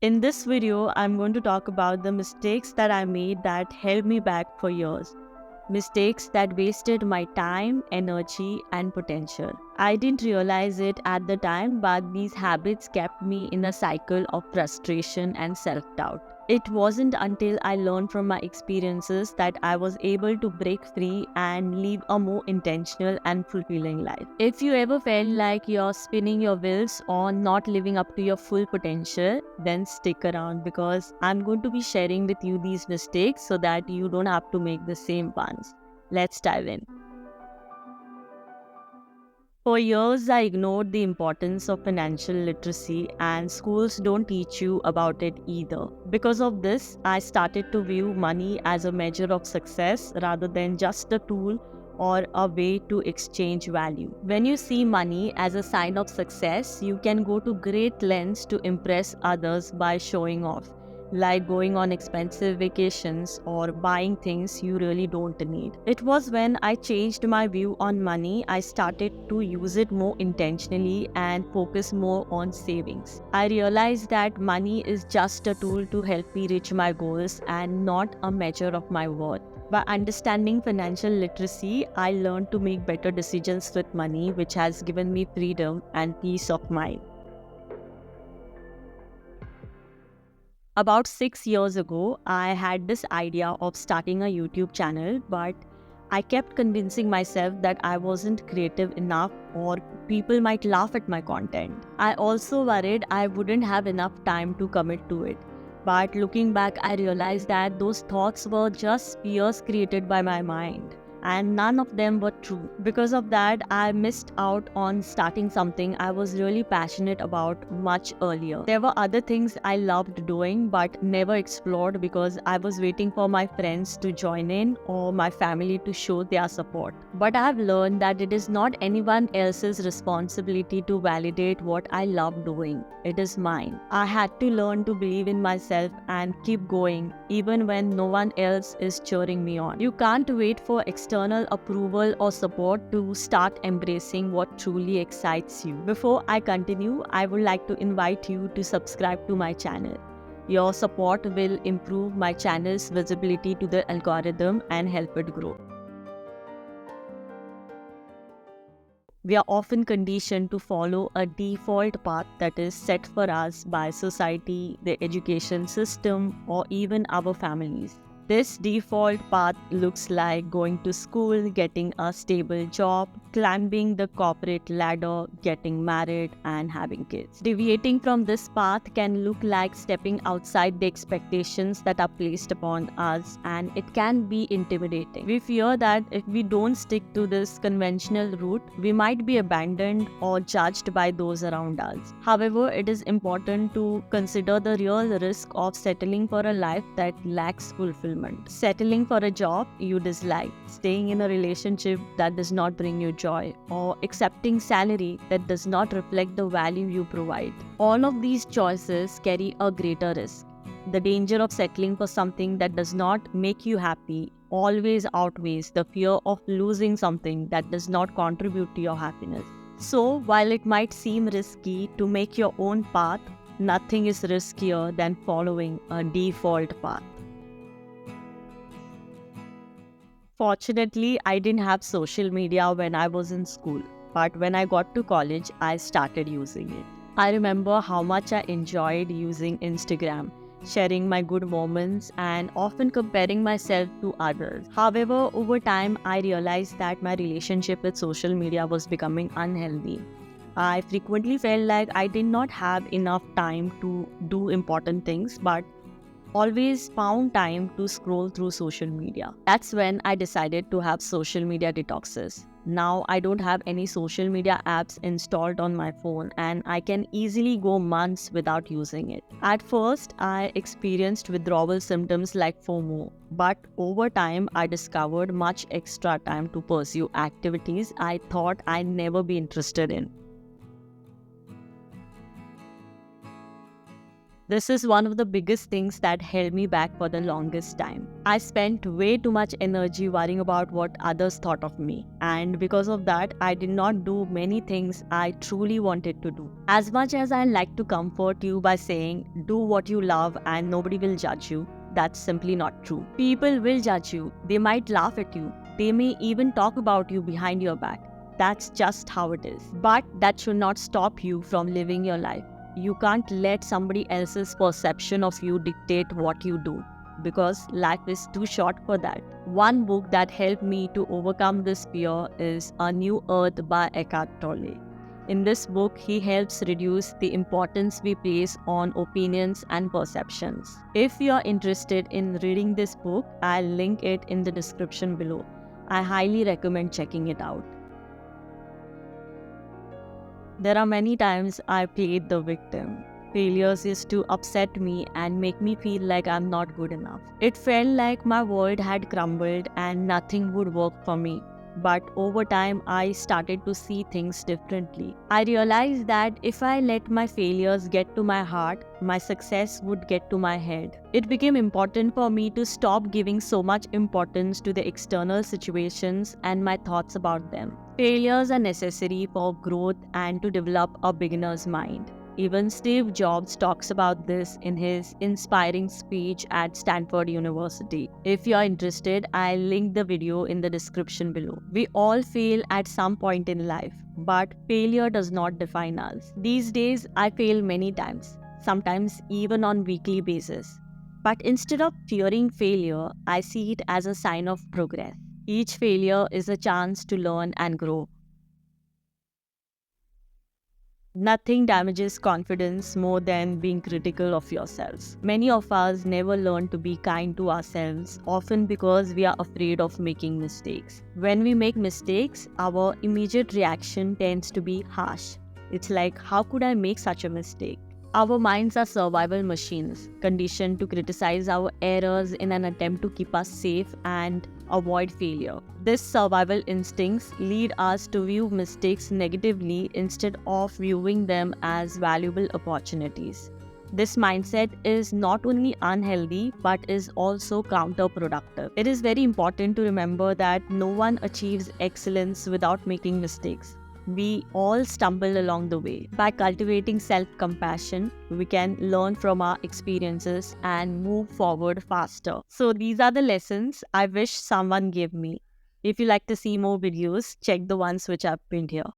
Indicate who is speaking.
Speaker 1: In this video, I'm going to talk about the mistakes that I made that held me back for years. Mistakes that wasted my time, energy, and potential. I didn't realize it at the time, but these habits kept me in a cycle of frustration and self-doubt. It wasn't until I learned from my experiences that I was able to break free and live a more intentional and fulfilling life. If you ever felt like you're spinning your wheels or not living up to your full potential, then stick around because I'm going to be sharing with you these mistakes so that you don't have to make the same ones. Let's dive in. For years, I ignored the importance of financial literacy, and schools don't teach you about it either. Because of this, I started to view money as a measure of success rather than just a tool or a way to exchange value. When you see money as a sign of success, you can go to great lengths to impress others by showing off, like going on expensive vacations or buying things you really don't need. It was when I changed my view on money, I started to use it more intentionally and focus more on savings. I realized that money is just a tool to help me reach my goals and not a measure of my worth. By understanding financial literacy, I learned to make better decisions with money, which has given me freedom and peace of mind. About 6 years ago, I had this idea of starting a YouTube channel, but I kept convincing myself that I wasn't creative enough or people might laugh at my content. I also worried I wouldn't have enough time to commit to it. But looking back, I realized that those thoughts were just fears created by my mind, and none of them were true. Because of that, I missed out on starting something I was really passionate about much earlier. There were other things I loved doing but never explored because I was waiting for my friends to join in or my family to show their support. But I have learned that it is not anyone else's responsibility to validate what I love doing. It is mine. I had to learn to believe in myself and keep going even when no one else is cheering me on. You can't wait for external approval or support to start embracing what truly excites you. Before I continue, I would like to invite you to subscribe to my channel. Your support will improve my channel's visibility to the algorithm and help it grow. We are often conditioned to follow a default path that is set for us by society, the education system, or even our families. This default path looks like going to school, getting a stable job, climbing the corporate ladder, getting married, and having kids. Deviating from this path can look like stepping outside the expectations that are placed upon us, and it can be intimidating. We fear that if we don't stick to this conventional route, we might be abandoned or judged by those around us. However, it is important to consider the real risk of settling for a life that lacks fulfillment. Settling for a job you dislike, staying in a relationship that does not bring you joy, or accepting salary that does not reflect the value you provide. All of these choices carry a greater risk. The danger of settling for something that does not make you happy always outweighs the fear of losing something that does not contribute to your happiness. So, while it might seem risky to make your own path, nothing is riskier than following a default path. Fortunately, I didn't have social media when I was in school, but when I got to college, I started using it. I remember how much I enjoyed using Instagram, sharing my good moments and often comparing myself to others. However, over time, I realized that my relationship with social media was becoming unhealthy. I frequently felt like I did not have enough time to do important things, but always found time to scroll through social media. That's when I decided to have social media detoxes. Now I don't have any social media apps installed on my phone and I can easily go months without using it. At first, I experienced withdrawal symptoms like FOMO, but over time I discovered much extra time to pursue activities I thought I'd never be interested in. This is one of the biggest things that held me back for the longest time. I spent way too much energy worrying about what others thought of me, and because of that, I did not do many things I truly wanted to do. As much as I like to comfort you by saying, do what you love and nobody will judge you, that's simply not true. People will judge you, they might laugh at you, they may even talk about you behind your back. That's just how it is. But that should not stop you from living your life. You can't let somebody else's perception of you dictate what you do, because life is too short for that. One book that helped me to overcome this fear is A New Earth by Eckhart Tolle. In this book, he helps reduce the importance we place on opinions and perceptions. If you are interested in reading this book, I'll link it in the description below. I highly recommend checking it out. There are many times I played the victim. Failures used to upset me and make me feel like I'm not good enough. It felt like my world had crumbled and nothing would work for me. But over time, I started to see things differently. I realized that if I let my failures get to my heart, my success would get to my head. It became important for me to stop giving so much importance to the external situations and my thoughts about them. Failures are necessary for growth and to develop a beginner's mind. Even Steve Jobs talks about this in his inspiring speech at Stanford University. If you're interested, I'll link the video in the description below. We all fail at some point in life, but failure does not define us. These days, I fail many times, sometimes even on weekly basis. But instead of fearing failure, I see it as a sign of progress. Each failure is a chance to learn and grow. Nothing damages confidence more than being critical of yourselves. Many of us never learn to be kind to ourselves, often because we are afraid of making mistakes. When we make mistakes, our immediate reaction tends to be harsh. It's like, how could I make such a mistake? Our minds are survival machines, conditioned to criticize our errors in an attempt to keep us safe and avoid failure. These survival instincts lead us to view mistakes negatively instead of viewing them as valuable opportunities. This mindset is not only unhealthy but is also counterproductive. It is very important to remember that no one achieves excellence without making mistakes. We all stumble along the way. By cultivating self-compassion, we can learn from our experiences and move forward faster. So these are the lessons I wish someone gave me. If you like to see more videos, check the ones which I've pinned here.